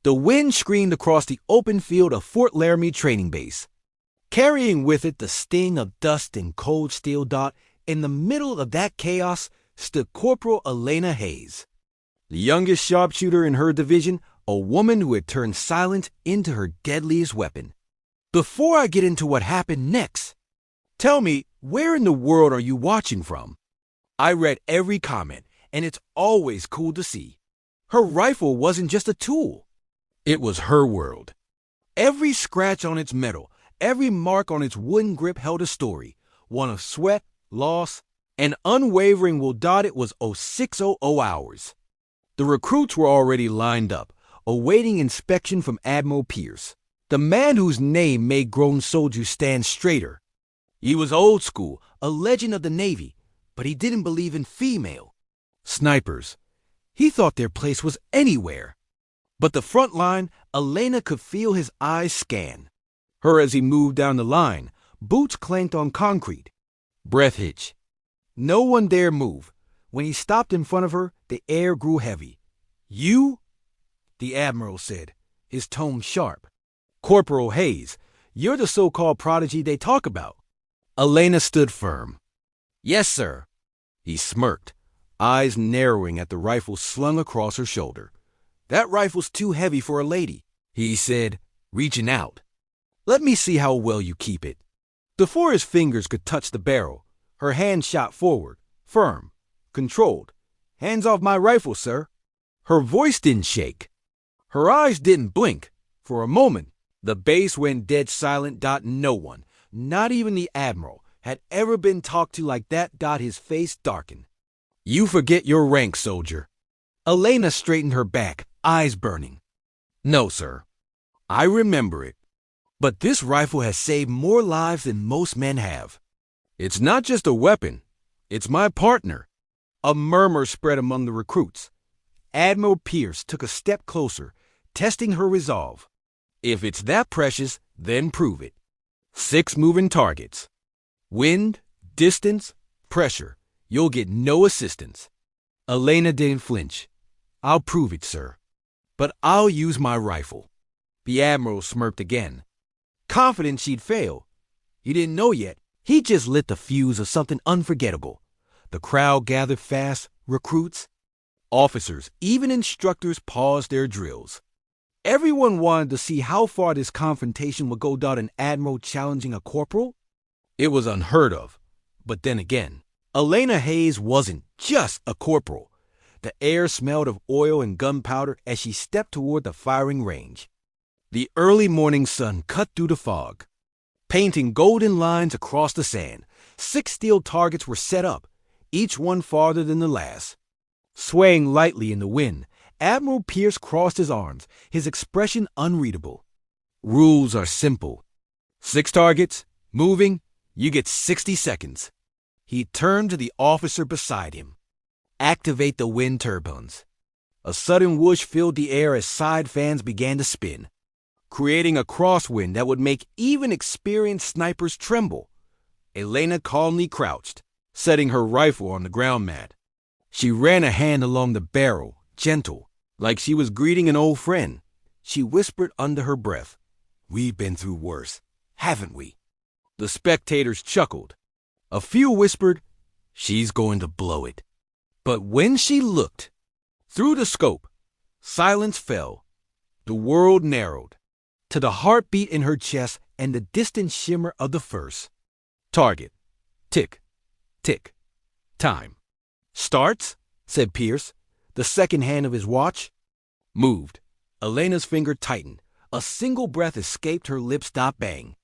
The wind screamed across the open field of Fort Laramie Training Base, carrying with it the sting of dust and cold steel. In the middle of that chaos stood Corporal Elena Hayes, the youngest sharpshooter in her division, a woman who had turned silence into her deadliest weapon. Before I get into what happened next, tell me, where in the world are you watching from? I read every comment, and it's always cool to see. Her rifle wasn't just a tool. It was her world. Every scratch on its metal, every mark on its wooden grip held a story, one of sweat, loss, and unwavering will. It was 0600 hours. The recruits were already lined up, awaiting inspection from Admiral Pierce, the man whose name made grown soldiers stand straighter. He was old school, a legend of the Navy, but he didn't believe in female snipers. He thought their place was anywhere. But the front line, Elena could feel his eyes scan her as he moved down the line. Boots clanked on concrete. Breath hitch. No one dared move. When he stopped in front of her, the air grew heavy. "You?" the Admiral said, his tone sharp. "Corporal Hayes, you're the so-called prodigy they talk about." Elena stood firm. "Yes, sir." He smirked, eyes narrowing at the rifle slung across her shoulder. "That rifle's too heavy for a lady," he said, reaching out. "Let me see how well you keep it." Before his fingers could touch the barrel, her hand shot forward, firm, controlled. "Hands off my rifle, sir." Her voice didn't shake. Her eyes didn't blink. For a moment, the base went dead silent. No one, not even the Admiral, had ever been talked to like that. His face darkened. "You forget your rank, soldier." Elena straightened her back, eyes burning. "No, sir. I remember it. But this rifle has saved more lives than most men have. It's not just a weapon. It's my partner." A murmur spread among the recruits. Admiral Pierce took a step closer, testing her resolve. "If it's that precious, then prove it. 6 moving targets. Wind, distance, pressure. You'll get no assistance." Elena didn't flinch. "I'll prove it, sir. But I'll use my rifle." The Admiral smirked again, confident she'd fail. He didn't know yet. He just lit the fuse of something unforgettable. The crowd gathered fast. Recruits, officers, even instructors paused their drills. Everyone wanted to see how far this confrontation would go. An Admiral challenging a corporal? It was unheard of. But then again, Elena Hayes wasn't just a corporal. The air smelled of oil and gunpowder as she stepped toward the firing range. The early morning sun cut through the fog, painting golden lines across the sand. 6 steel targets were set up, each one farther than the last. Swaying lightly in the wind, Admiral Pierce crossed his arms, his expression unreadable. "Rules are simple. 6 targets, moving, you get 60 seconds. He turned to the officer beside him. "Activate the wind turbines." A sudden whoosh filled the air as side fans began to spin, creating a crosswind that would make even experienced snipers tremble. Elena calmly crouched, setting her rifle on the ground mat. She ran a hand along the barrel, gentle, like she was greeting an old friend. She whispered under her breath, "We've been through worse, haven't we?" The spectators chuckled. A few whispered, "She's going to blow it." But when she looked through the scope, silence fell. The world narrowed to the heartbeat in her chest and the distant shimmer of the first target. Tick, tick, time. "Starts," said Pierce. The second hand of his watch moved. Elena's finger tightened. A single breath escaped her lips. Bang.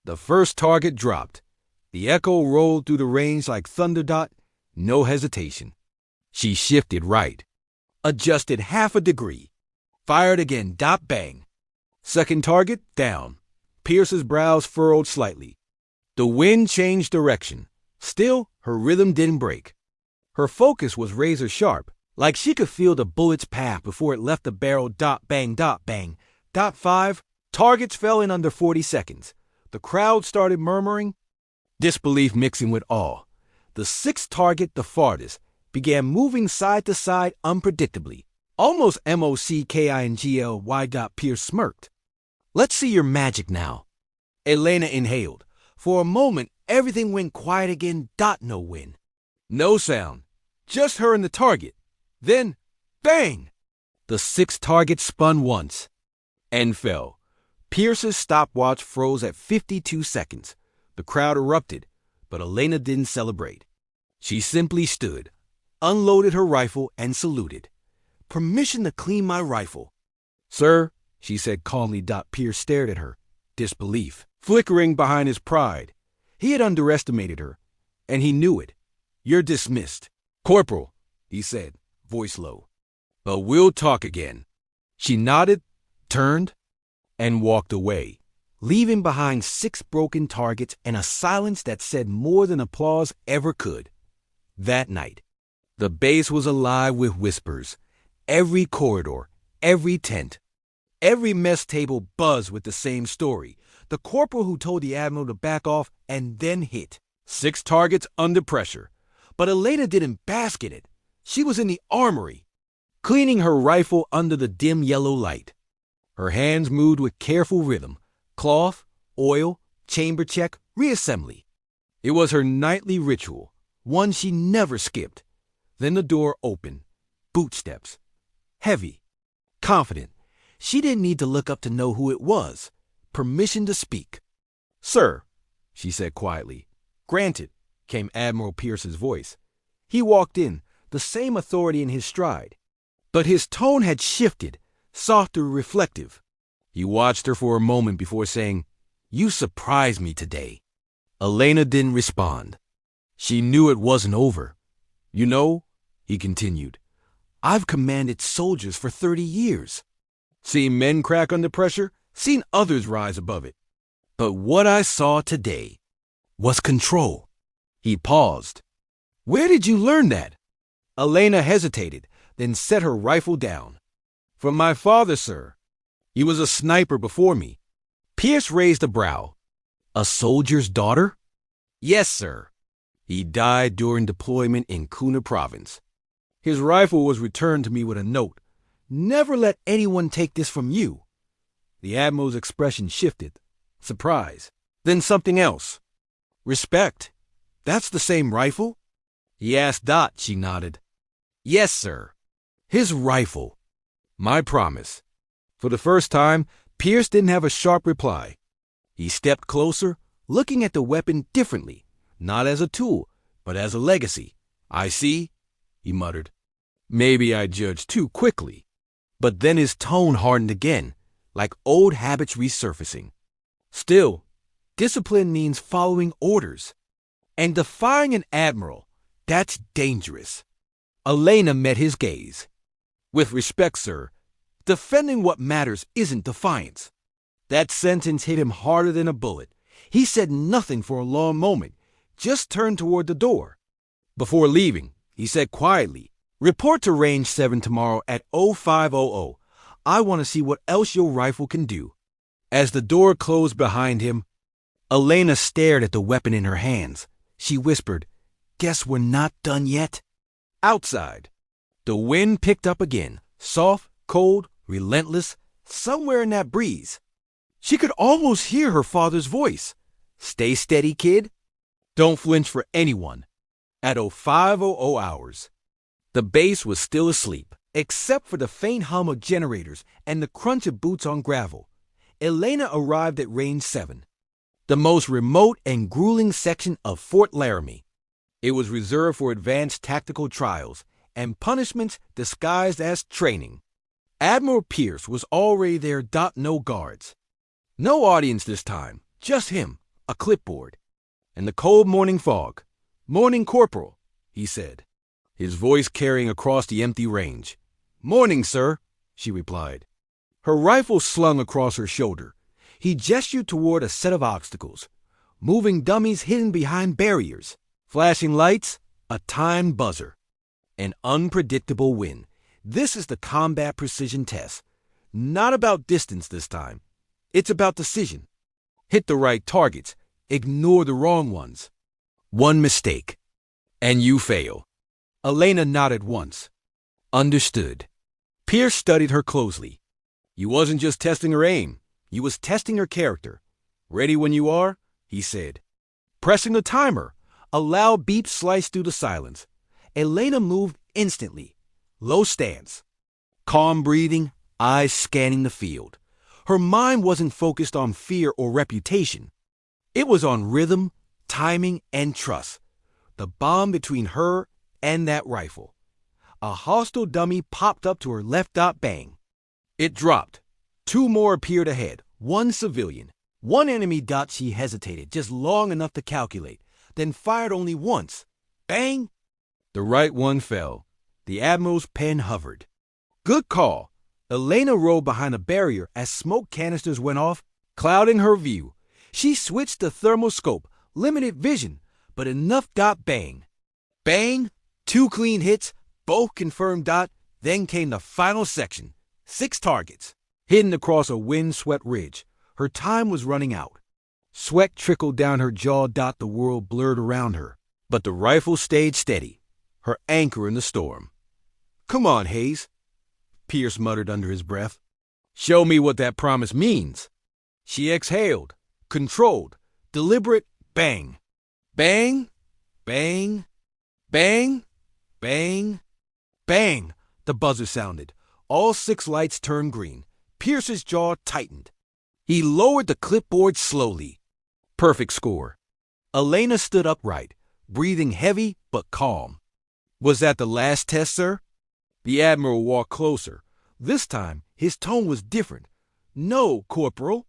The first target dropped. The echo rolled through the range like thunder. No hesitation. She shifted right, adjusted half a degree, fired again. Bang. Second target down. Pierce's brows furrowed slightly. The wind changed direction. Still, her rhythm didn't break. Her focus was razor sharp, like she could feel the bullet's path before it left the barrel. Bang, bang. 5 targets fell in under 40 seconds. The crowd started murmuring, disbelief mixing with awe. The 6th target, the farthest, began moving side to side unpredictably, Almost Mockingly. Pierce smirked. Let's see your magic now. Elena inhaled. For a moment, everything went quiet again. No wind. No sound. Just her and the target. Then, bang! The 6th target spun once and fell. Pierce's stopwatch froze at 52 seconds. The crowd erupted, but Elena didn't celebrate. She simply stood, unloaded her rifle, and saluted. Permission to clean my rifle. Sir, she said calmly. Pierce stared at her, disbelief flickering behind his pride. He had underestimated her, and he knew it. You're dismissed. Corporal, he said, voice low. But we'll talk again. She nodded, turned, and walked away, leaving behind 6 broken targets and a silence that said more than applause ever could. That night, the base was alive with whispers. Every corridor, every tent, every mess table buzzed with the same story. The corporal who told the Admiral to back off and then hit. 6 targets under pressure. But Elena didn't bask in it. She was in the armory, cleaning her rifle under the dim yellow light. Her hands moved with careful rhythm. Cloth, oil, chamber check, reassembly. It was her nightly ritual, one she never skipped. Then the door opened. Boot steps. Heavy. Confident. She didn't need to look up to know who it was. Permission to speak. Sir, she said quietly. Granted, came Admiral Pierce's voice. He walked in, the same authority in his stride. But his tone had shifted, softer, reflective. He watched her for a moment before saying, You surprised me today. Elena didn't respond. She knew it wasn't over. You know, he continued, I've commanded soldiers for 30 years. Seen men crack under pressure, seen others rise above it. But what I saw today was control. He paused. Where did you learn that? Elena hesitated, then set her rifle down. From my father, sir. He was a sniper before me. Pierce raised a brow. A soldier's daughter? Yes, sir. He died during deployment in Kuna province. His rifle was returned to me with a note. Never let anyone take this from you. The Admiral's expression shifted. Surprise. Then something else. Respect. That's the same rifle? He asked. She nodded. Yes, sir. His rifle. My promise. For the first time, Pierce didn't have a sharp reply. He stepped closer, looking at the weapon differently, not as a tool, but as a legacy. I see, he muttered. Maybe I judged too quickly. But then his tone hardened again, like old habits resurfacing. Still, discipline means following orders. And defying an admiral, that's dangerous. Elena met his gaze. With respect, sir, defending what matters isn't defiance. That sentence hit him harder than a bullet. He said nothing for a long moment, just turned toward the door. Before leaving, he said quietly, Report to Range 7 tomorrow at 0500. I want to see what else your rifle can do. As the door closed behind him, Elena stared at the weapon in her hands. She whispered, Guess we're not done yet? Outside, the wind picked up again, soft, cold, relentless, somewhere in that breeze. She could almost hear her father's voice. Stay steady, kid. Don't flinch for anyone. At 0500 hours, the base was still asleep, except for the faint hum of generators and the crunch of boots on gravel. Elena arrived at Range 7, the most remote and grueling section of Fort Laramie. It was reserved for advanced tactical trials and punishments disguised as training. Admiral Pierce was already there. No guards. No audience this time, just him, a clipboard, and the cold morning fog. Morning, Corporal, he said, his voice carrying across the empty range. Morning, sir, she replied. Her rifle slung across her shoulder. He gestured toward a set of obstacles, moving dummies hidden behind barriers, flashing lights, a timed buzzer, an unpredictable wind. This is the combat precision test. Not about distance this time. It's about decision. Hit the right targets, ignore the wrong ones. One mistake, and you fail. Elena nodded once. Understood. Pierce studied her closely. You wasn't just testing her aim, you was testing her character. Ready when you are, he said. Pressing the timer, a loud beep sliced through the silence. Elena moved instantly. Low stance. Calm breathing, eyes scanning the field. Her mind wasn't focused on fear or reputation. It was on rhythm, timing, and trust. The bond between her and that rifle. A hostile dummy popped up to her left. Bang. It dropped. Two more appeared ahead. One civilian. One enemy. She hesitated just long enough to calculate, then fired only once. Bang! The right one fell. The Admiral's pen hovered. Good call. Elena rode behind a barrier as smoke canisters went off, clouding her view. She switched to thermal scope, limited vision, but enough. Bang. Bang! Two clean hits, both confirmed. Then came the final section. 6 targets, hidden across a wind-swept ridge. Her time was running out. Sweat trickled down her jaw. The world blurred around her, but the rifle stayed steady, her anchor in the storm. Come on, Hayes, Pierce muttered under his breath. Show me what that promise means. She exhaled, controlled, deliberate. Bang. Bang. Bang. Bang. Bang. Bang. The buzzer sounded. All 6 lights turned green. Pierce's jaw tightened. He lowered the clipboard slowly. Perfect score. Elena stood upright, breathing heavy but calm. Was that the last test, sir? The Admiral walked closer. This time, his tone was different. No, Corporal.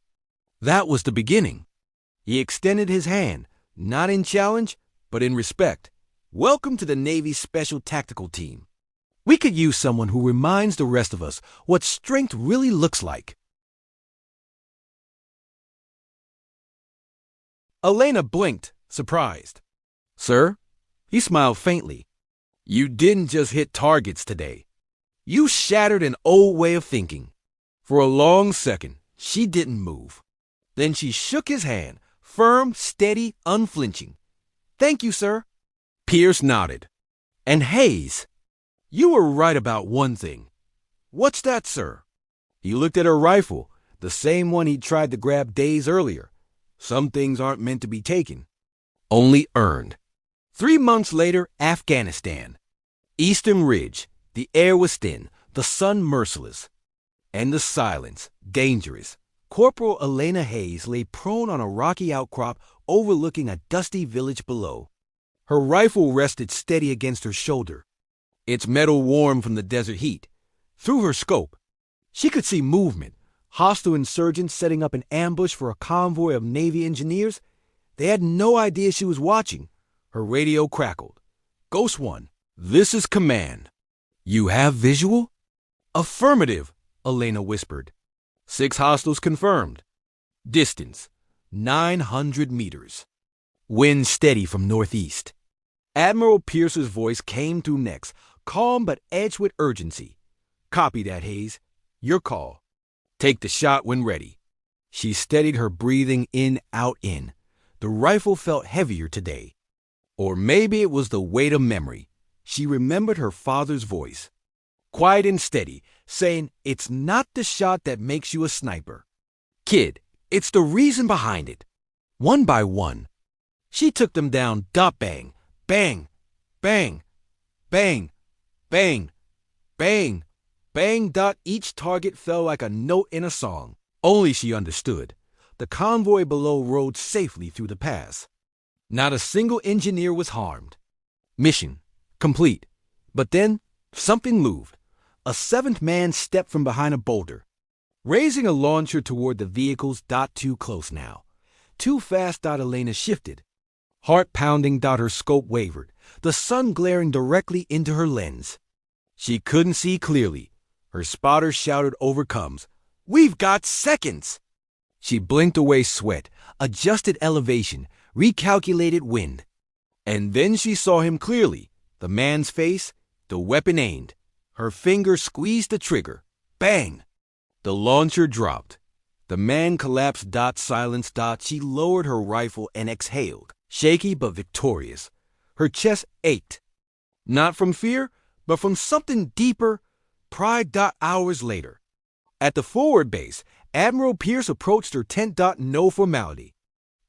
That was the beginning. He extended his hand, not in challenge, but in respect. Welcome to the Navy's Special Tactical Team. We could use someone who reminds the rest of us what strength really looks like. Elena blinked, surprised. Sir? He smiled faintly. You didn't just hit targets today. You shattered an old way of thinking. For a long second, she didn't move. Then she shook his hand, firm, steady, unflinching. Thank you, sir. Pierce nodded. And Hayes, you were right about one thing. What's that, sir? He looked at her rifle, the same one he'd tried to grab days earlier. Some things aren't meant to be taken, only earned. 3 months later, Afghanistan. Eastern Ridge. The air was thin, the sun merciless. And the silence, dangerous. Corporal Elena Hayes lay prone on a rocky outcrop overlooking a dusty village below. Her rifle rested steady against her shoulder, its metal warm from the desert heat. Through her scope, she could see movement. Hostile insurgents setting up an ambush for a convoy of Navy engineers. They had no idea she was watching. Her radio crackled. Ghost 1, this is command. You have visual? Affirmative, Elena whispered. 6 hostiles confirmed. Distance, 900 meters. Wind steady from northeast. Admiral Pierce's voice came through next, calm but edged with urgency. Copy that, Hayes. Your call. Take the shot when ready. She steadied her breathing in, out, in. The rifle felt heavier today. Or maybe it was the weight of memory. She remembered her father's voice. Quiet and steady, saying, it's not the shot that makes you a sniper. Kid, it's the reason behind it. One by one. She took them down. Bang, bang, bang, bang, bang, bang, bang. Each target fell like a note in a song. Only she understood. The convoy below rode safely through the pass. Not a single engineer was harmed. Mission complete. But then something moved. A 7th man stepped from behind a boulder, raising a launcher toward the vehicles. Too close now. Too fast. Elena shifted. Heart pounding. Her scope wavered, the sun glaring directly into her lens. She couldn't see clearly. Her spotter shouted overcomes, "We've got seconds!" She blinked away sweat, adjusted elevation, recalculated wind. And then she saw him clearly, the man's face, the weapon aimed. Her finger squeezed the trigger. Bang! The launcher dropped. The man collapsed. Silence. She lowered her rifle and exhaled, shaky but victorious. Her chest ached. Not from fear, but from something deeper. pride. Hours later, at the forward base, Admiral Pierce approached her tent. No formality.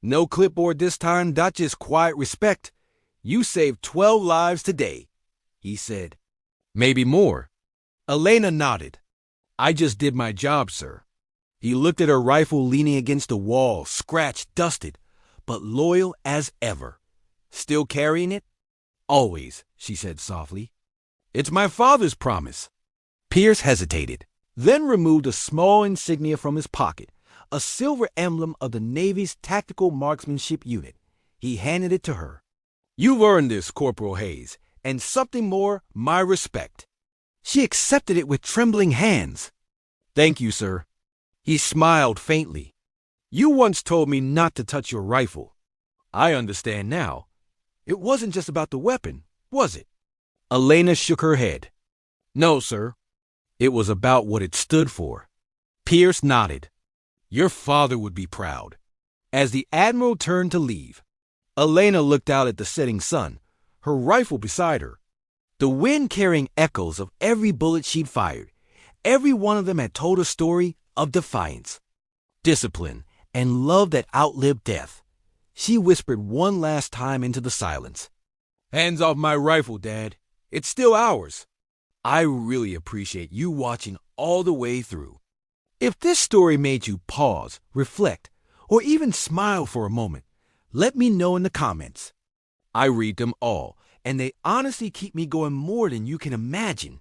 No clipboard this time. Just quiet respect. You saved 12 lives today, he said. Maybe more. Elena nodded. I just did my job, sir. He looked at her rifle leaning against the wall, scratched, dusted, but loyal as ever. Still carrying it? Always, she said softly. It's my father's promise. Pierce hesitated, then removed a small insignia from his pocket, a silver emblem of the Navy's Tactical Marksmanship Unit. He handed it to her. You've earned this, Corporal Hayes, and something more, my respect. She accepted it with trembling hands. Thank you, sir. He smiled faintly. You once told me not to touch your rifle. I understand now. It wasn't just about the weapon, was it? Elena shook her head. No, sir. It was about what it stood for. Pierce nodded. Your father would be proud. As the Admiral turned to leave, Elena looked out at the setting sun, her rifle beside her. The wind carrying echoes of every bullet she'd fired. Every one of them had told a story of defiance, discipline, and love that outlived death. She whispered one last time into the silence. Hands off my rifle, Dad. It's still ours. I really appreciate you watching all the way through. If this story made you pause, reflect, or even smile for a moment, let me know in the comments. I read them all, and they honestly keep me going more than you can imagine.